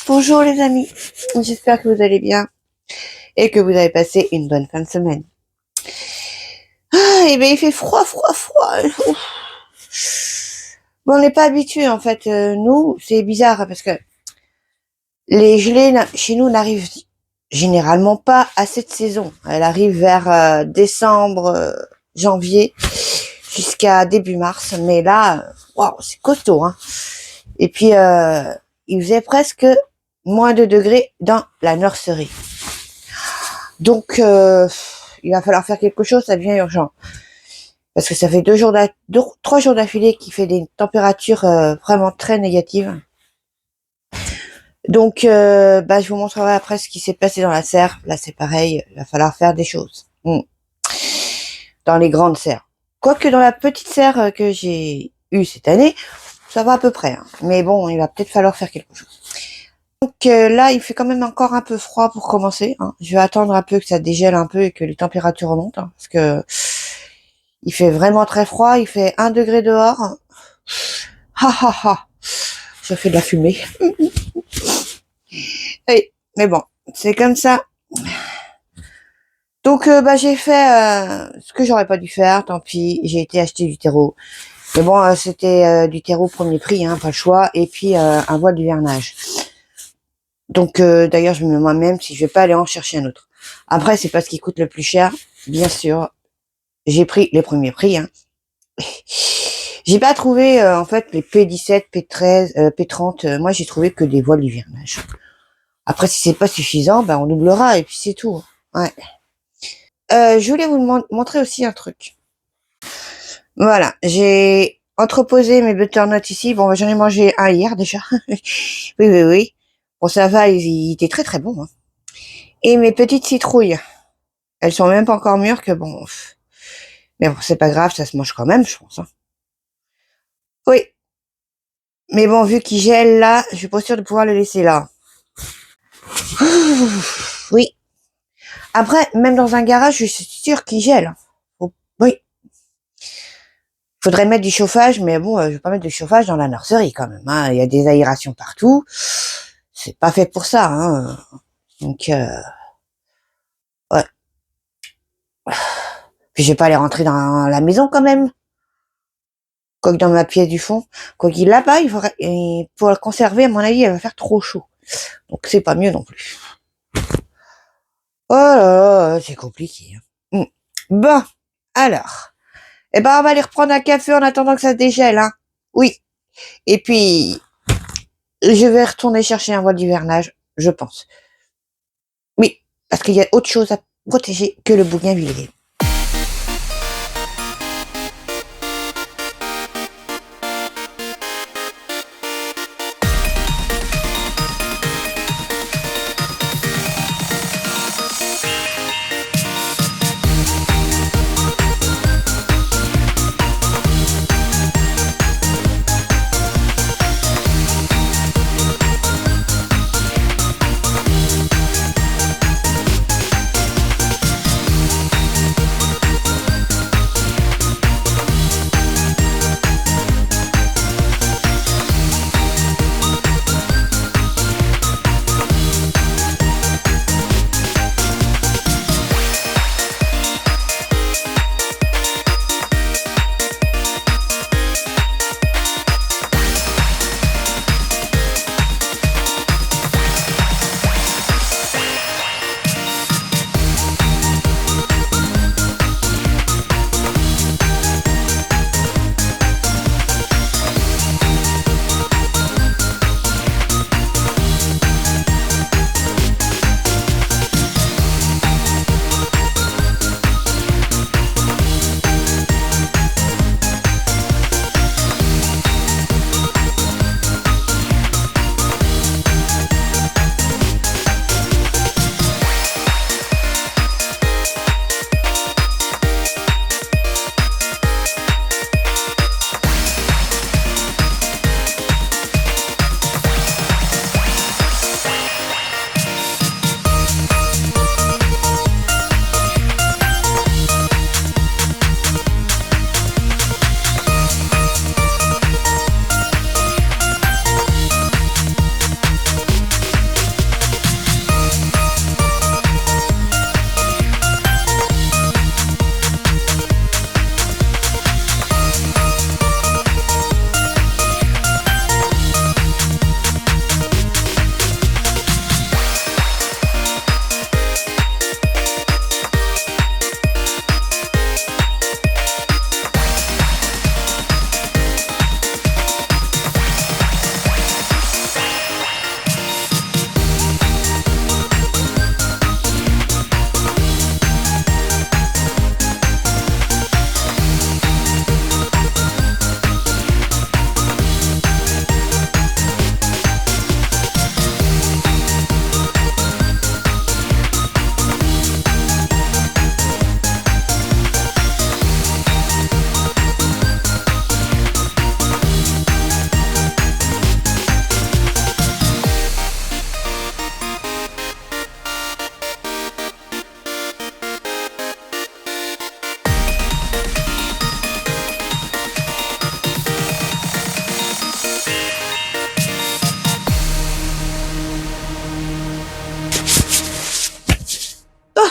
Bonjour les amis, j'espère que vous allez bien et que vous avez passé une bonne fin de semaine. Et ben il fait froid. Bon, on n'est pas habitué en fait. Nous, c'est bizarre parce que les gelées chez nous n'arrivent généralement pas à cette saison. Elle arrive vers décembre, janvier, jusqu'à début mars. Mais là, waouh, c'est costaud, hein. Et puis il faisait presque moins de degrés dans la nurserie. Donc il va falloir faire quelque chose, ça devient urgent. Parce que ça fait 3 jours d'affilée qu'il fait des températures vraiment très négatives. Donc je vous montrerai après ce qui s'est passé dans la serre. Là c'est pareil, il va falloir faire des choses. Dans les grandes serres. Quoique dans la petite serre que j'ai eue cette année, ça va à peu près. Hein. Mais bon, il va peut-être falloir faire quelque chose. Donc là, il fait quand même encore un peu froid pour commencer. Hein. Je vais attendre un peu que ça dégèle un peu et que les températures remontent. Hein, parce que il fait vraiment très froid. Il fait 1 degré dehors. Je fais de la fumée. Oui, mais bon, c'est comme ça. Donc j'ai fait ce que j'aurais pas dû faire. Tant pis, j'ai été acheter du terreau. Mais bon, c'était du terreau premier prix, hein, pas le choix. Et puis un voile d'hivernage. Donc d'ailleurs, je me demande même si je vais pas aller en chercher un autre. Après, c'est pas ce qui coûte le plus cher, bien sûr. J'ai pris les premiers prix. Hein. J'ai pas trouvé en fait les P17, P13, P30. Moi, j'ai trouvé que des voiles d'hivernage. Après, si c'est pas suffisant, on doublera et puis c'est tout. Ouais. Je voulais vous montrer aussi un truc. Voilà, j'ai entreposé mes butternuts ici. Bon, j'en ai mangé un hier déjà. Oui. Bon, ça va, il était très très bon. Hein. Et mes petites citrouilles, elles sont même pas encore mûres que bon. Mais bon, c'est pas grave, ça se mange quand même, je pense. Hein. Oui. Mais bon, vu qu'il gèle là, je suis pas sûre de pouvoir le laisser là. Oui. Après, même dans un garage, je suis sûre qu'il gèle. Oui. Faudrait mettre du chauffage, mais bon, je vais pas mettre de chauffage dans la nurserie quand même. Hein. Il y a des aérations partout. C'est pas fait pour ça. Hein. Donc, ouais. Puis je vais pas aller rentrer dans la maison quand même. Quoique dans ma pièce du fond. Quoique là-bas, pour la conserver, à mon avis, elle va faire trop chaud. Donc c'est pas mieux non plus. Oh là là, c'est compliqué. Hein. Bon, alors. On va aller reprendre un café en attendant que ça se dégèle. Hein. Oui. Et puis, je vais retourner chercher un voile d'hivernage, je pense. Oui, parce qu'il y a autre chose à protéger que le bougainvillier.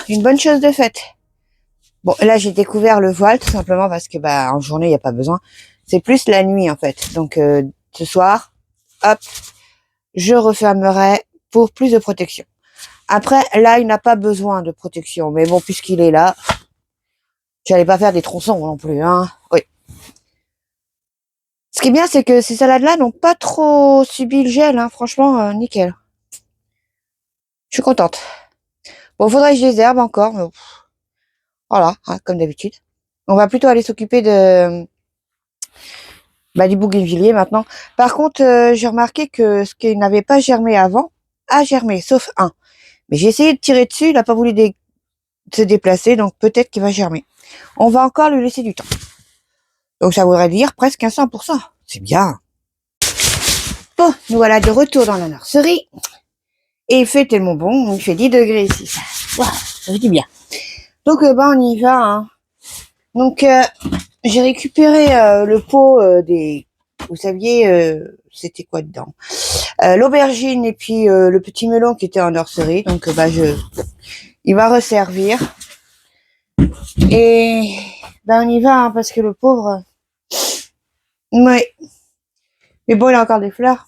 une bonne chose de faite. Bon, là, j'ai découvert le voile tout simplement parce que, en journée, il n'y a pas besoin. C'est plus la nuit, en fait. Donc, ce soir, hop, je refermerai pour plus de protection. Après, là, il n'a pas besoin de protection. Mais bon, puisqu'il est là, j'allais pas faire des tronçons non plus, hein. Oui. Ce qui est bien, c'est que ces salades-là n'ont pas trop subi le gel, hein. Franchement, nickel. Je suis contente. Bon, faudrait que je les herbe encore, mais voilà, hein, comme d'habitude. On va plutôt aller s'occuper de du bougainvillier maintenant. Par contre, j'ai remarqué que ce qui n'avait pas germé avant a germé, sauf un. Mais j'ai essayé de tirer dessus, il n'a pas voulu se déplacer, donc peut-être qu'il va germer. On va encore lui laisser du temps. Donc ça voudrait dire presque un 100%. C'est bien. Bon, nous voilà de retour dans la nurserie. Et il fait tellement bon, il fait 10 degrés ici. Waouh, ça fait du bien. Donc on y va. Hein. Donc j'ai récupéré le pot des... Vous saviez, c'était quoi dedans, l'aubergine et puis le petit melon qui était en nurserie. Donc il va resservir. Et on y va, hein, parce que le pauvre... Ouais. Mais bon, il a encore des fleurs.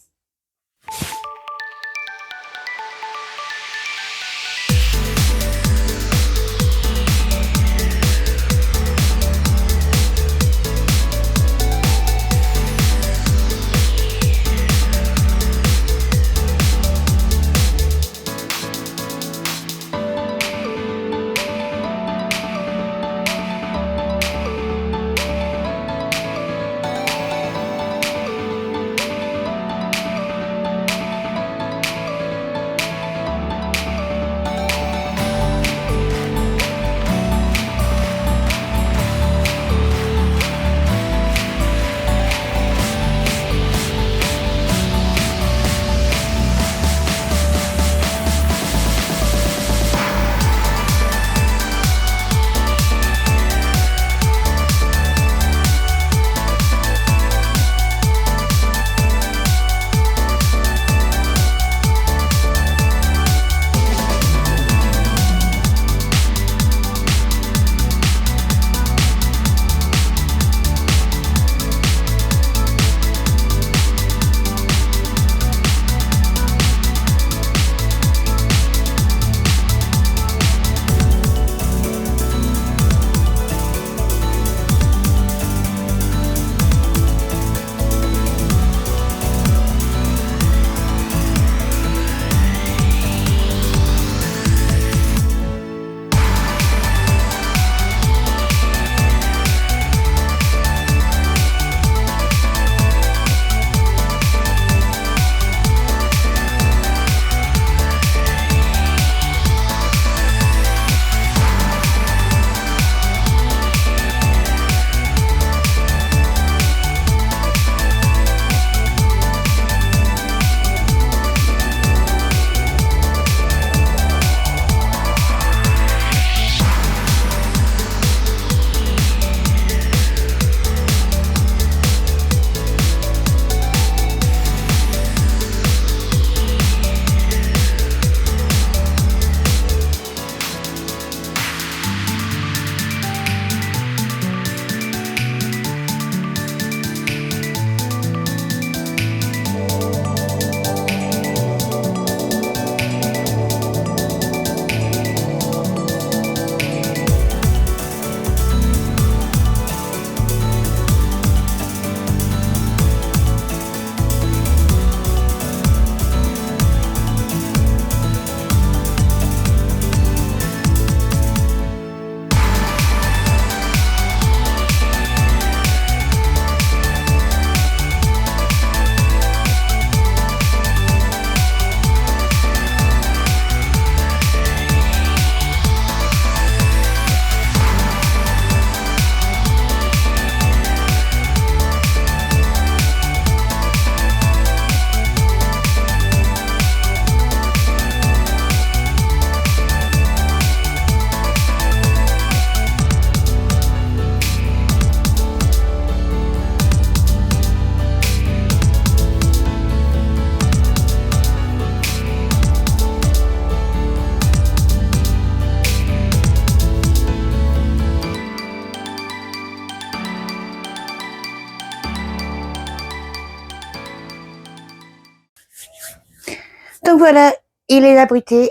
Donc voilà, il est abrité.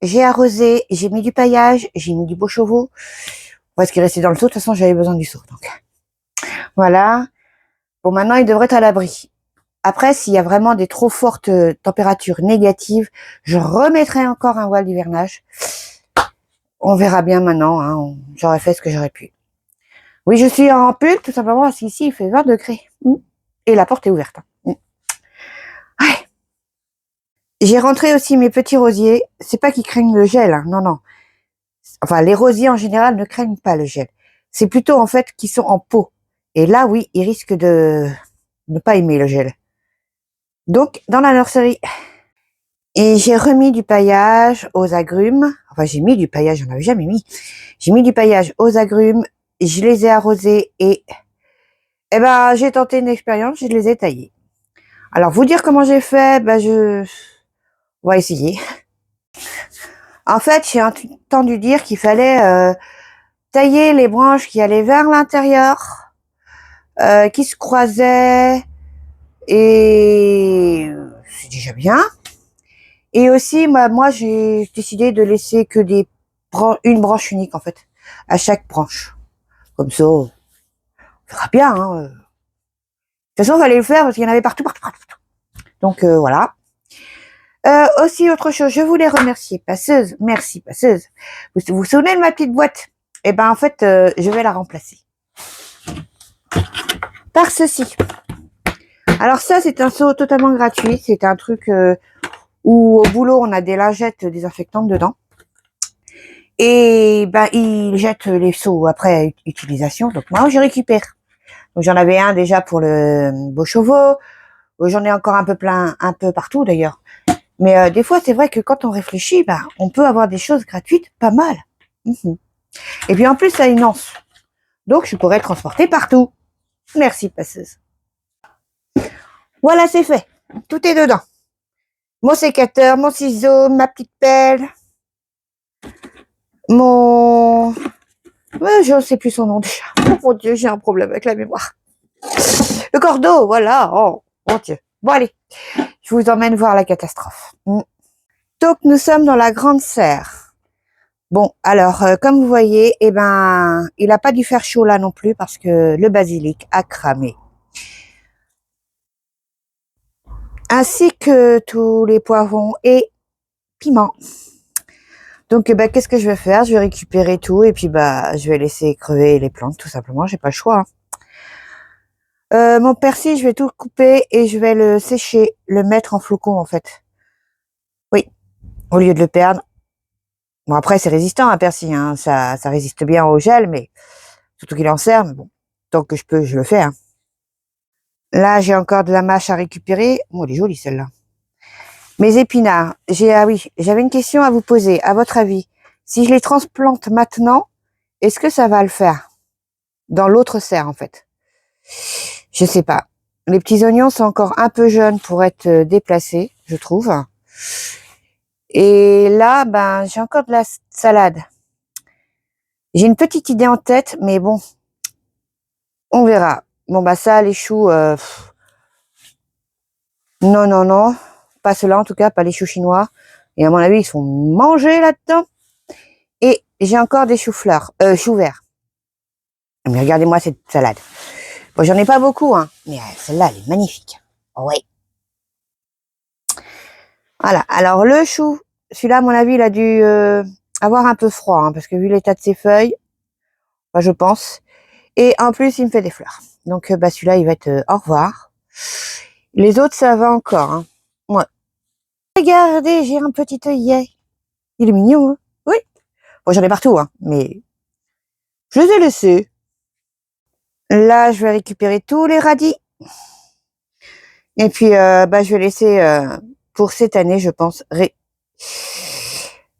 J'ai arrosé, j'ai mis du paillage, j'ai mis du beau chevaux. Parce qu'il restait dans le seau, de toute façon j'avais besoin du seau. Donc voilà. Bon, maintenant il devrait être à l'abri. Après, s'il y a vraiment des trop fortes températures négatives, je remettrai encore un voile d'hivernage. On verra bien maintenant, hein. J'aurais fait ce que j'aurais pu. Oui, je suis en pull, tout simplement parce qu'ici il fait 20 degrés. Et la porte est ouverte. Ouais. J'ai rentré aussi mes petits rosiers. C'est pas qu'ils craignent le gel, hein. Non, non. Enfin, les rosiers en général ne craignent pas le gel. C'est plutôt en fait qu'ils sont en pot. Et là, oui, ils risquent de ne pas aimer le gel. Donc, dans la nurserie, et j'ai remis du paillage aux agrumes. Enfin, j'ai mis du paillage, j'en avais jamais mis. J'ai mis du paillage aux agrumes, je les ai arrosés et ben, j'ai tenté une expérience, je les ai taillés. Alors, vous dire comment j'ai fait, on va essayer. En fait, j'ai entendu dire qu'il fallait tailler les branches qui allaient vers l'intérieur, qui se croisaient, et c'est déjà bien. Et aussi, moi j'ai décidé de laisser que une branche unique, en fait, à chaque branche. Comme ça, on verra bien, hein. De toute façon, il fallait le faire parce qu'il y en avait partout, partout, partout. Donc, voilà. Aussi, autre chose, je voulais remercier Passeuse. Merci, Passeuse. Vous vous souvenez de ma petite boîte? Eh ben, en fait, je vais la remplacer par ceci. Alors ça, c'est un seau totalement gratuit. C'est un truc où au boulot, on a des lingettes désinfectantes dedans. Et ben, ils jettent les seaux après utilisation. Donc moi, je récupère. Donc j'en avais un déjà pour le beau chevaux. J'en ai encore un peu plein, un peu partout d'ailleurs. Mais des fois, c'est vrai que quand on réfléchit, ben, on peut avoir des choses gratuites, pas mal. Et puis en plus, ça a une anse. Donc je pourrais le transporter partout. Merci, Passeuse. Voilà, c'est fait. Tout est dedans. Mon sécateur, mon ciseau, ma petite pelle, mon... je ne sais plus son nom déjà. Oh mon Dieu, j'ai un problème avec la mémoire. Le cordeau, voilà. Oh mon Dieu. Bon, allez, je vous emmène voir la catastrophe. Donc, nous sommes dans la grande serre. Bon, alors, comme vous voyez, eh ben, il n'a pas dû faire chaud là non plus parce que le basilic a cramé. Ainsi que tous les poivrons et piments. Donc, bah, qu'est-ce que je vais faire? Je vais récupérer tout et puis bah, je vais laisser crever les plantes, tout simplement. J'ai pas le choix. Mon persil, je vais tout couper et je vais le sécher, le mettre en flocons en fait. Oui, au lieu de le perdre. Bon, après, c'est résistant un persil, hein. Ça résiste bien au gel, mais surtout qu'il en sert. Mais bon, tant que je peux, je le fais. Hein. Là, j'ai encore de la mâche à récupérer. Oh, elle est jolie celle-là. Mes épinards, ah oui, j'avais une question à vous poser. À votre avis, si je les transplante maintenant, est-ce que ça va le faire? Dans l'autre serre, en fait. Je sais pas. Les petits oignons sont encore un peu jeunes pour être déplacés, je trouve. Et là, ben, j'ai encore de la salade. J'ai une petite idée en tête, mais bon, on verra. Bon, bah ça, les choux, non, non, non. Pas ceux-là, en tout cas, pas les choux chinois. Et à mon avis, ils sont mangés là-dedans. Et j'ai encore des choux-fleurs, choux verts. Mais regardez-moi cette salade. Bon, j'en ai pas beaucoup, hein. Mais celle-là, elle est magnifique. Oh, ouais. Voilà. Alors, le chou, celui-là, à mon avis, il a dû avoir un peu froid, hein, parce que vu l'état de ses feuilles, bah, je pense. Et en plus, il me fait des fleurs. Donc, bah, celui-là, il va être au revoir. Les autres, ça va encore. Hein. Ouais. Regardez, j'ai un petit œillet. Il est mignon, hein. Oui. Bon, j'en ai partout, hein, mais je les ai laissés. Là, je vais récupérer tous les radis. Et puis, bah, je vais laisser, pour cette année, je pense,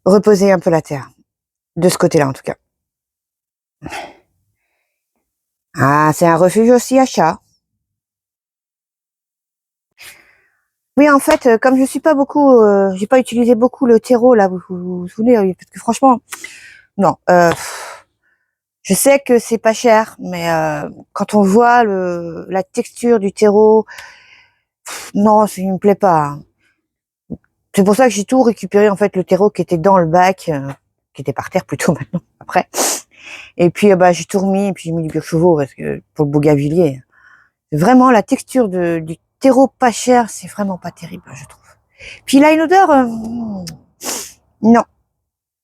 reposer un peu la terre. De ce côté-là, en tout cas. Ah, c'est un refuge aussi à chat. Oui, en fait, comme je suis pas beaucoup, j'ai pas utilisé beaucoup le terreau, là, vous souvenez, parce que franchement, non, je sais que c'est pas cher, mais quand on voit la texture du terreau, non, ça ne me plaît pas. Hein. c'est pour ça que j'ai tout récupéré, en fait, le terreau qui était dans le bac, qui était par terre plutôt maintenant, après. Et puis, bah, j'ai tout remis, et puis j'ai mis du pur chevaux, parce que, pour le bougainvillier. Vraiment, la texture du terreau pas cher, c'est vraiment pas terrible, je trouve. Puis il a une odeur, non.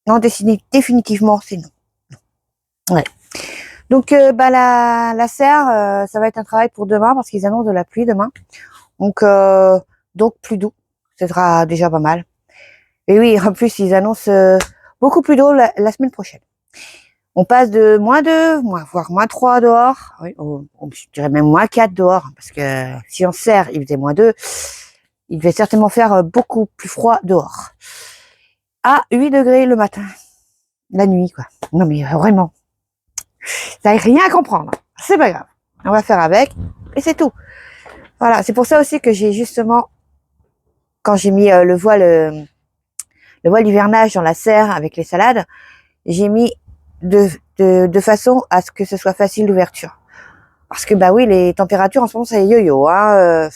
Non, définitivement, c'est non. Ouais. Donc, bah, la serre, ça va être un travail pour demain, parce qu'ils annoncent de la pluie demain. Donc plus doux. Ce sera déjà pas mal. Et oui, en plus, ils annoncent beaucoup plus d'eau la semaine prochaine. On passe de -2, voire -3 dehors. Oui, je dirais même -4 dehors. Parce que si on serre, il faisait -2. Il devait certainement faire beaucoup plus froid dehors. À 8 degrés le matin. La nuit, quoi. Non, mais vraiment. Ça n'a rien à comprendre. C'est pas grave. On va faire avec. Et c'est tout. Voilà. C'est pour ça aussi que j'ai justement, quand j'ai mis le voile d'hivernage dans la serre avec les salades, j'ai mis de façon à ce que ce soit facile d'ouverture. Parce que bah oui, les températures en ce moment c'est yo-yo, hein.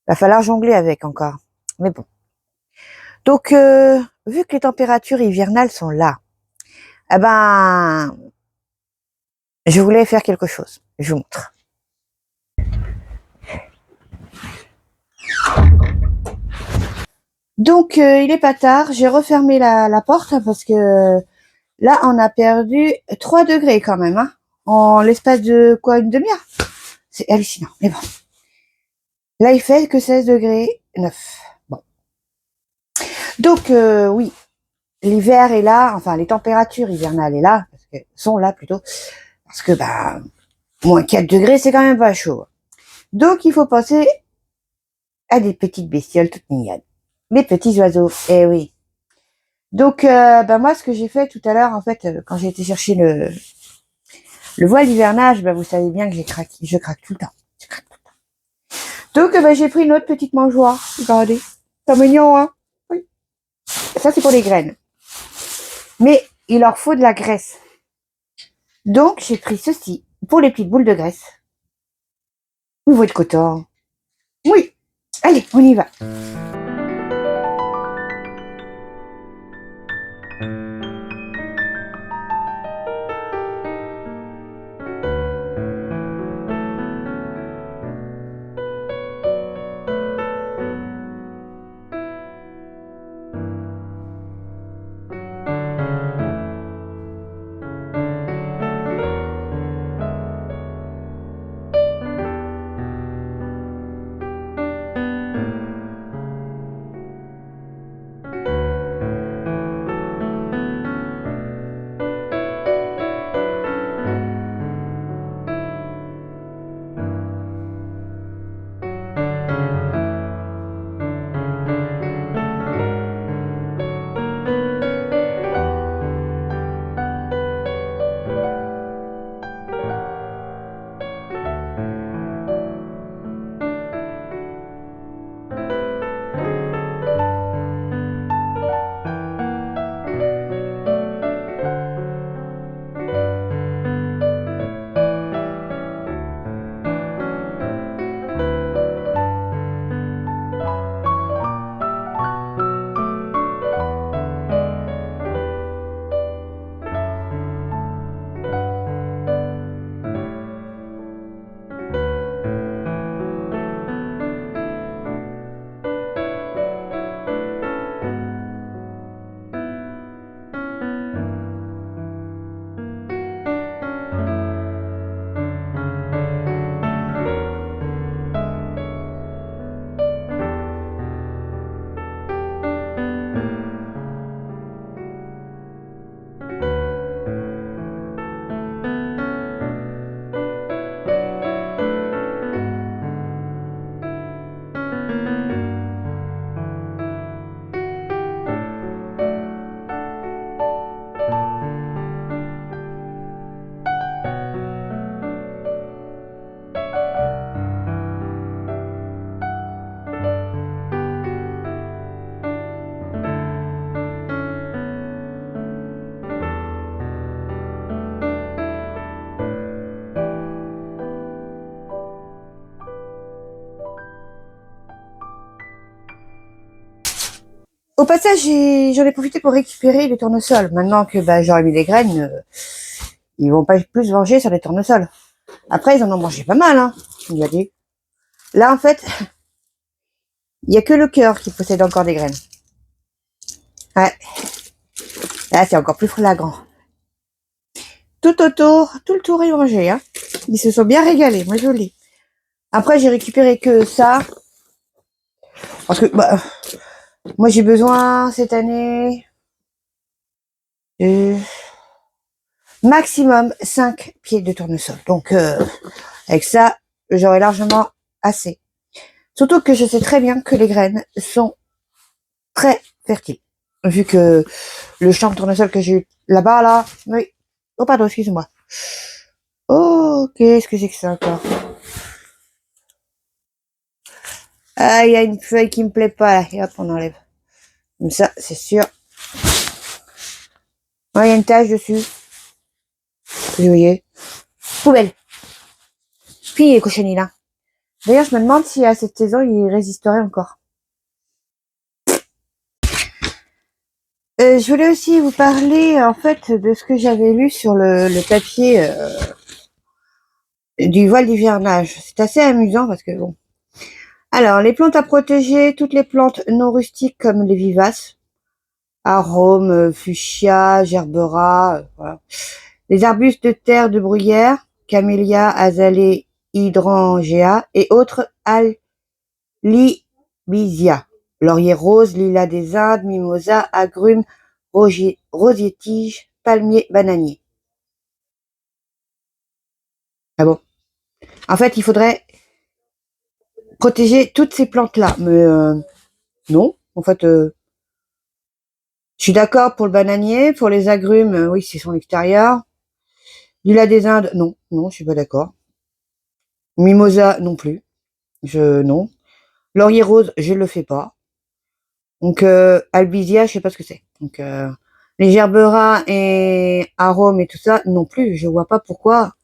Va falloir jongler avec encore. Mais bon. Donc vu que les températures hivernales sont là, eh ben je voulais faire quelque chose. Je vous montre. Donc il est pas tard, j'ai refermé la porte parce que là on a perdu 3 degrés quand même, hein, en l'espace de quoi, une demi-heure. C'est hallucinant, mais bon. Là il fait que 16 degrés 9. Bon. Donc oui, l'hiver est là, enfin les températures hivernales est là, sont là plutôt, parce que bah -4 degrés c'est quand même pas chaud. Donc il faut penser à des petites bestioles toutes mignonnes. Les petits oiseaux, eh oui. Donc bah moi ce que j'ai fait tout à l'heure en fait quand j'ai été chercher le voile d'hivernage, bah vous savez bien que je craque tout le temps. Je craque tout le temps. Donc bah, j'ai pris une autre petite mangeoire, regardez. C'est mignon, hein. Oui. Ça c'est pour les graines. Mais il leur faut de la graisse. Donc j'ai pris ceci pour les petites boules de graisse. Vous êtes content? Oui. Allez, on y va. Au passage, j'en ai profité pour récupérer les tournesols. Maintenant que j'aurais mis les graines, ils vont pas plus se venger sur les tournesols. Après, ils en ont mangé pas mal, hein, il a dit. Là, en fait, il y a que le cœur qui possède encore des graines. Ouais. Là, c'est encore plus flagrant. Tout autour, tout le tour est mangé, hein. Ils se sont bien régalés, moi je l'ai. Après, j'ai récupéré que ça. Parce que, moi j'ai besoin cette année de maximum 5 pieds de tournesol. Donc, avec ça, j'aurai largement assez. Surtout que je sais très bien que les graines sont très fertiles. Vu que le champ de tournesol que j'ai eu là-bas, là, oui. Oh, pardon, excuse-moi. Oh, qu'est-ce que c'est que ça encore? Ah, il y a une feuille qui me plaît pas, là. Et hop, on enlève. Comme ça, c'est sûr. Ouais, il y a une tache dessus. Vous voyez. Poubelle. Puis, les cochonneries, là. D'ailleurs, je me demande si à cette saison, il résisterait encore. Je voulais aussi vous parler, en fait, de ce que j'avais lu sur le papier du voile d'hivernage. C'est assez amusant parce que, bon. Alors, les plantes à protéger, toutes les plantes non rustiques comme les vivaces, arômes, fuchsia, gerbera, voilà. Les arbustes de terre de bruyère, camélia, azalée, hydrangea et autres albizia. Laurier rose, lilas des Indes, mimosa, agrumes, rosier-tige, palmier, bananier. Ah bon? En fait, il faudrait protéger toutes ces plantes-là. Mais non, en fait, je suis d'accord pour le bananier, pour les agrumes, oui, c'est son extérieur. Lilas des Indes, non, non, je suis pas d'accord. Mimosa, non plus. Non. Laurier rose, je le fais pas. Donc, albizia, je sais pas ce que c'est. Donc, les gerberas et arômes et tout ça, non plus. Je vois pas pourquoi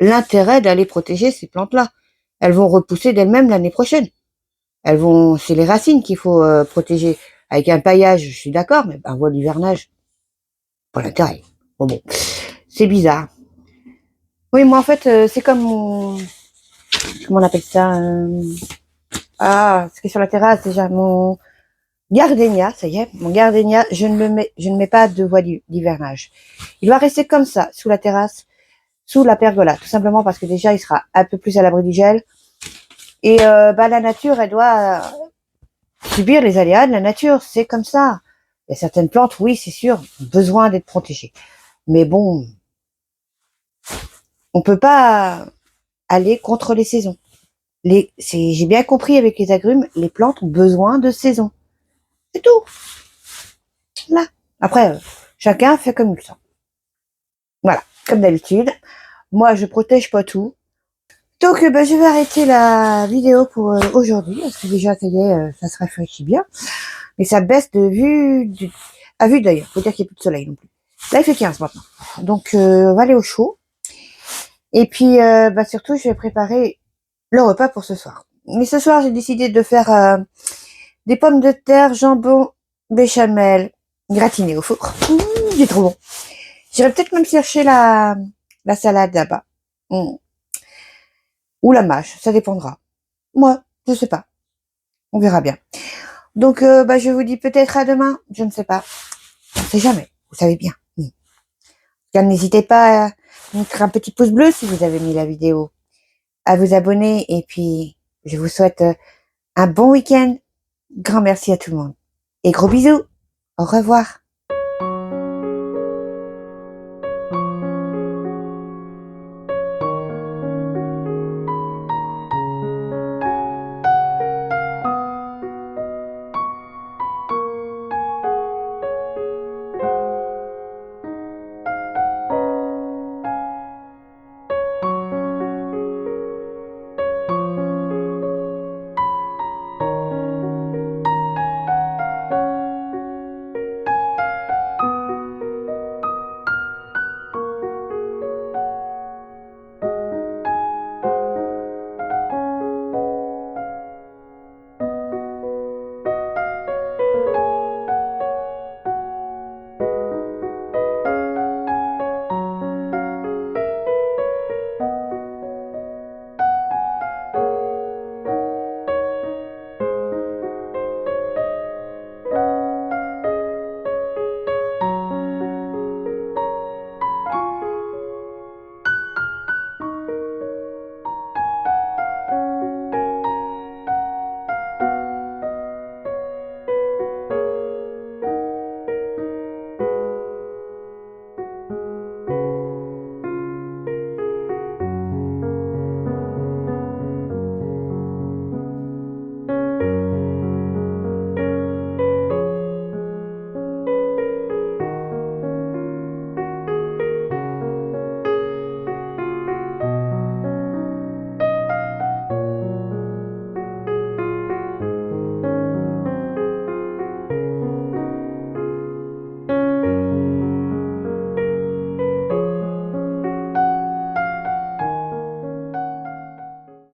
l'intérêt d'aller protéger ces plantes-là. Elles vont repousser d'elles-mêmes l'année prochaine. C'est les racines qu'il faut protéger. Avec un paillage, je suis d'accord, mais un voile d'hivernage, pas l'intérêt. Bon, c'est bizarre. Oui, moi en fait, c'est comme comment on appelle ça ce qui est sur la terrasse déjà, mon gardénia, ça y est, mon gardénia, je ne mets pas de voile d'hivernage. Il va rester comme ça, sous la terrasse, sous la pergola, tout simplement parce que déjà, il sera un peu plus à l'abri du gel. Et la nature, elle doit subir les aléas de la nature, c'est comme ça. Il y a certaines plantes, oui, c'est sûr, ont besoin d'être protégées. Mais bon, on peut pas aller contre les saisons. J'ai bien compris avec les agrumes, les plantes ont besoin de saison. C'est tout. Là. Après, chacun fait comme il le sent. Voilà, comme d'habitude. Moi, je protège pas tout. Donc, je vais arrêter la vidéo pour aujourd'hui, parce que déjà, ça y est, ça se rafraîchit bien. Mais ça baisse de vue, à vue d'œil. Faut dire qu'il n'y a plus de soleil non plus. Là, il fait 15 maintenant. Donc, on va aller au chaud. Et puis, surtout, je vais préparer le repas pour ce soir. Mais ce soir, j'ai décidé de faire des pommes de terre, jambon, béchamel, gratiné au four. C'est trop bon. J'irai peut-être même chercher la salade là-bas. Ou la mâche, ça dépendra. Moi, je sais pas. On verra bien. Donc, je vous dis peut-être à demain. Je ne sais pas. On ne sait jamais. Vous savez bien. N'hésitez pas à mettre un petit pouce bleu si vous avez mis la vidéo, à vous abonner et puis je vous souhaite un bon week-end. Grand merci à tout le monde. Et gros bisous. Au revoir.